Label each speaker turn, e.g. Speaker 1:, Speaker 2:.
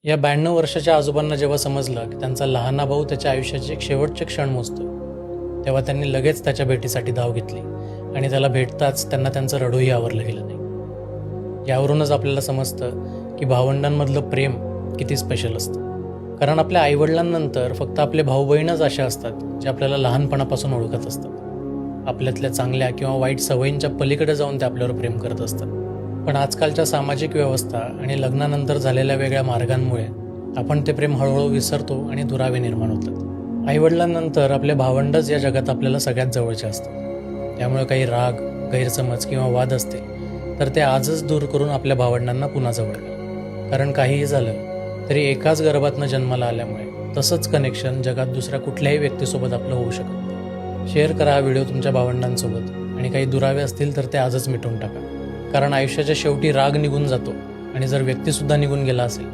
Speaker 1: या 92 वर्षाच्या आजोबांना जेव्हा समजलं की त्यांचा लहाना भाऊ त्याच्या आयुष्याचे एक शेवटचे क्षण मोजतो, तेव्हा त्यांनी लगेच त्याच्या भेटीसाठी धाव घेतली आणि त्याला भेटताच त्यांना त्यांचं रडूही आवरलं गेलं नाही. यावरूनच आपल्याला समजतं की भावंडांमधलं प्रेम किती स्पेशल असतं. कारण आपल्या आईवडिलांनंतर फक्त आपले भाऊ बहीणच अशा असतात जे आपल्याला लहानपणापासून ओळखत असतात. आपल्यातल्या चांगल्या किंवा वाईट सवयींच्या पलीकडे जाऊन ते आपल्यावर प्रेम करत असतात. पण आजकालच्या सामाजिक व्यवस्था आणि लग्नानंतर झालेल्या वेगळ्या मार्गांमुळे आपण ते प्रेम हळूहळू विसरतो आणि दुरावे निर्माण होतात. आईवडिलांनंतर आपले भावंडच या जगात आपल्याला सगळ्यात जवळचे असतात. त्यामुळे काही राग, गैरसमज किंवा वाद असतील तर ते आजच दूर करून आपल्या भावंडांना पुन्हा जवळ करा. कारण काहीही झालं तरी एकाच गर्भातनं जन्माला आल्यामुळे तसंच कनेक्शन जगात दुसऱ्या कुठल्याही व्यक्तीसोबत आपलं होऊ शकत नाही. शेअर करा हा व्हिडिओ तुमच्या भावंडांसोबत आणि काही दुरावे असतील तर ते आजच मिटवून टाका. कारण आयुष्याच्या शेवटी राग निघून जातो आणि जर व्यक्तीसुद्धा निघून गेला असेल